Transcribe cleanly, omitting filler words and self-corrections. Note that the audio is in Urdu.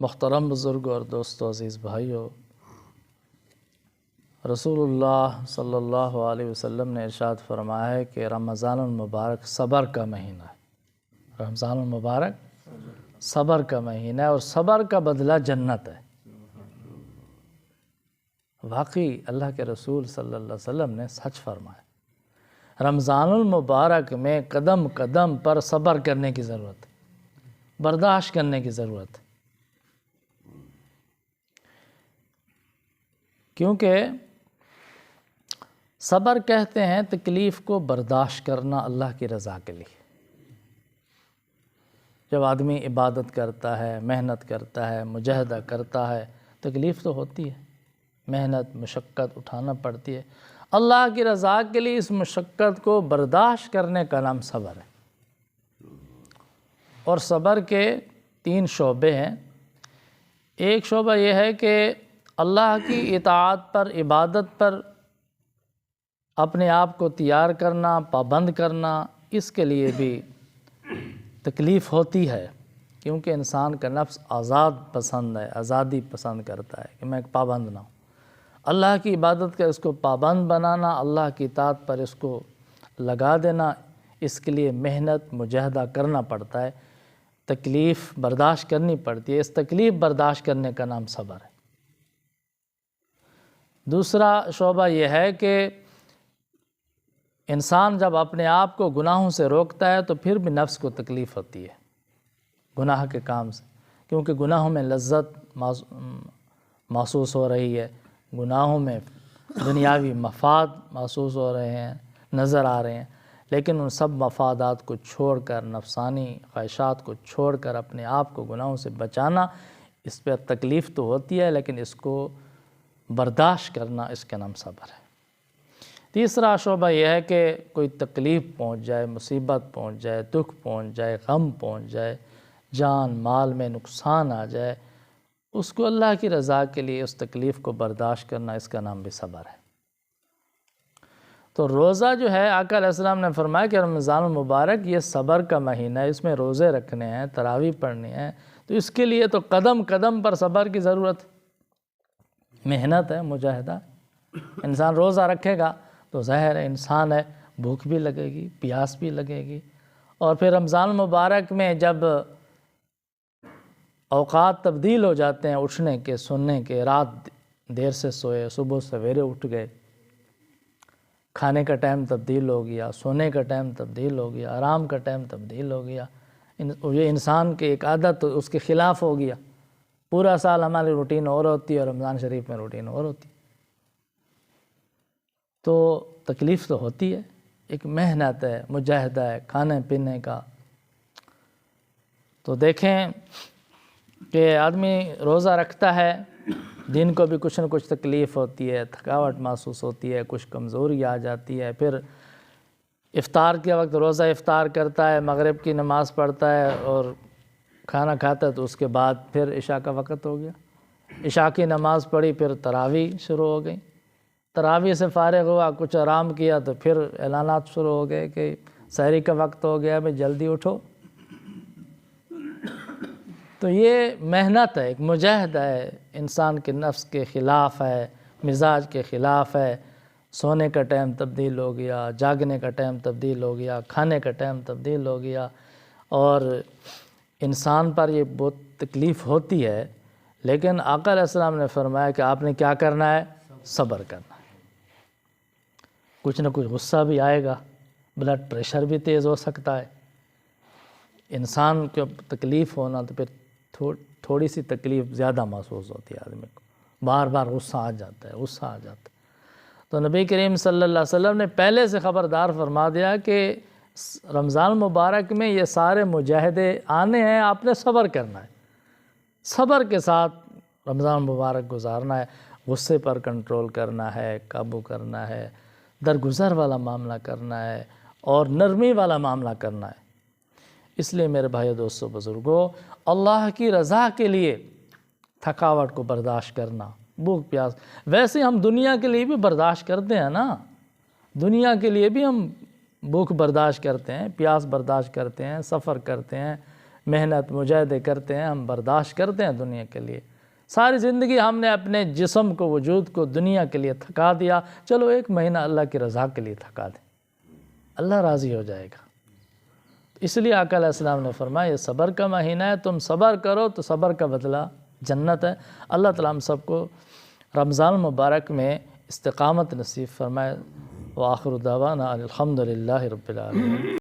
محترم بزرگ اور دوستو، عزیز بھائیو، رسول اللہ صلی اللہ علیہ وسلم نے ارشاد فرمایا ہے کہ رمضان المبارک صبر کا مہینہ ہے۔ رمضان المبارک صبر کا مہینہ ہے اور صبر کا بدلہ جنت ہے۔ واقعی اللہ کے رسول صلی اللہ علیہ وسلم نے سچ فرمایا۔ رمضان المبارک میں قدم قدم پر صبر کرنے کی ضرورت ہے، برداشت کرنے کی ضرورت ہے، کیونکہ صبر کہتے ہیں تکلیف کو برداشت کرنا اللہ کی رضا کے لیے۔ جب آدمی عبادت کرتا ہے، محنت کرتا ہے، مجاہدہ کرتا ہے، تکلیف تو ہوتی ہے، محنت مشقت اٹھانا پڑتی ہے۔ اللہ کی رضا کے لیے اس مشقت کو برداشت کرنے کا نام صبر ہے۔ اور صبر کے 3 شعبے ہیں۔ ایک شعبہ یہ ہے کہ اللہ کی اطاعت پر، عبادت پر اپنے آپ کو تیار کرنا، پابند کرنا، اس کے لیے بھی تکلیف ہوتی ہے، کیونکہ انسان کا نفس آزاد پسند ہے، آزادی پسند کرتا ہے کہ میں ایک پابند نہ ہوں۔ اللہ کی عبادت کا اس کو پابند بنانا، اللہ کی اطاعت پر اس کو لگا دینا، اس کے لیے محنت مجاہدہ کرنا پڑتا ہے، تکلیف برداشت کرنی پڑتی ہے۔ اس تکلیف برداشت کرنے کا نام صبر ہے۔ دوسرا شعبہ یہ ہے کہ انسان جب اپنے آپ کو گناہوں سے روکتا ہے تو پھر بھی نفس کو تکلیف ہوتی ہے گناہ کے کام سے، کیونکہ گناہوں میں لذت محسوس ہو رہی ہے، گناہوں میں دنیاوی مفاد محسوس ہو رہے ہیں، نظر آ رہے ہیں، لیکن ان سب مفادات کو چھوڑ کر، نفسانی خواہشات کو چھوڑ کر اپنے آپ کو گناہوں سے بچانا، اس پہ تکلیف تو ہوتی ہے لیکن اس کو برداشت کرنا، اس کا نام صبر ہے۔ تیسرا شعبہ یہ ہے کہ کوئی تکلیف پہنچ جائے، مصیبت پہنچ جائے، دکھ پہنچ جائے، غم پہنچ جائے، جان مال میں نقصان آ جائے، اس کو اللہ کی رضا کے لیے اس تکلیف کو برداشت کرنا، اس کا نام بھی صبر ہے۔ تو روزہ جو ہے، آقا علیہ السلام نے فرمایا کہ رمضان المبارک یہ صبر کا مہینہ ہے، اس میں روزے رکھنے ہیں، تراویح پڑھنی ہے، تو اس کے لیے تو قدم قدم پر صبر کی ضرورت ہے، محنت ہے، مجاہدہ۔ انسان روزہ رکھے گا تو ظاہر ہے انسان ہے، بھوک بھی لگے گی، پیاس بھی لگے گی، اور پھر رمضان المبارک میں جب اوقات تبدیل ہو جاتے ہیں اٹھنے کے، سونے کے، رات دیر سے سوئے، صبح سویرے اٹھ گئے، کھانے کا ٹائم تبدیل ہو گیا، سونے کا ٹائم تبدیل ہو گیا، آرام کا ٹائم تبدیل ہو گیا، یہ انسان کی ایک عادت اس کے خلاف ہو گیا۔ پورا سال ہماری روٹین اور ہوتی ہے اور رمضان شریف میں روٹین اور ہوتی ہے، تو تکلیف تو ہوتی ہے، ایک محنت ہے، مجاہدہ ہے کھانے پینے کا۔ تو دیکھیں کہ آدمی روزہ رکھتا ہے، دن کو بھی کچھ نہ کچھ تکلیف ہوتی ہے، تھکاوٹ محسوس ہوتی ہے، کچھ کمزوری آ جاتی ہے، پھر افطار کے وقت روزہ افطار کرتا ہے، مغرب کی نماز پڑھتا ہے اور کھانا کھاتا ہے، تو اس کے بعد پھر عشاء کا وقت ہو گیا، عشاء کی نماز پڑھی، پھر تراویح شروع ہو گئی، تراویح سے فارغ ہوا، کچھ آرام کیا تو پھر اعلانات شروع ہو گئے کہ سحری کا وقت ہو گیا، بھئی جلدی اٹھو۔ تو یہ محنت ہے، ایک مجاہدہ ہے، انسان کے نفس کے خلاف ہے، مزاج کے خلاف ہے، سونے کا ٹائم تبدیل ہو گیا، جاگنے کا ٹائم تبدیل ہو گیا، کھانے کا ٹائم تبدیل ہو گیا، اور انسان پر یہ بہت تکلیف ہوتی ہے، لیکن آقا علیہ السلام نے فرمایا کہ آپ نے کیا کرنا ہے؟ صبر کرنا ہے۔ کچھ نہ کچھ غصہ بھی آئے گا، بلڈ پریشر بھی تیز ہو سکتا ہے، انسان کو تکلیف ہونا تو پھر تھوڑی سی تکلیف زیادہ محسوس ہوتی ہے آدمی کو، بار بار غصہ آ جاتا ہے، غصہ آ جاتا ہے۔ تو نبی کریم صلی اللہ علیہ وسلم نے پہلے سے خبردار فرما دیا کہ رمضان مبارک میں یہ سارے مجاہدے آنے ہیں، آپ نے صبر کرنا ہے، صبر کے ساتھ رمضان مبارک گزارنا ہے، غصے پر کنٹرول کرنا ہے، قابو کرنا ہے، درگزر والا معاملہ کرنا ہے، اور نرمی والا معاملہ کرنا ہے۔ اس لیے میرے بھائیو دوستو بزرگوں، اللہ کی رضا کے لیے تھکاوٹ کو برداشت کرنا، بھوک پیاس، ویسے ہم دنیا کے لیے بھی برداشت کرتے ہیں نا، دنیا کے لیے بھی ہم بھوک برداشت کرتے ہیں، پیاس برداشت کرتے ہیں، سفر کرتے ہیں، محنت مجاہدے کرتے ہیں، ہم برداشت کرتے ہیں دنیا کے لیے. ساری زندگی ہم نے اپنے جسم کو، وجود کو دنیا کے لیے تھکا دیا، چلو ایک مہینہ اللہ کی رضا کے لیے تھکا دیں، اللہ راضی ہو جائے گا. اس لیے آقا علیہ السلام نے فرمایا یہ صبر کا مہینہ ہے، تم صبر کرو تو صبر کا بدلہ جنت ہے. اللہ تعالیٰ ہم سب کو رمضان المبارک میں استقامت نصیب فرمائے. وآخر دعوانا الحمدللہ رب العالمین.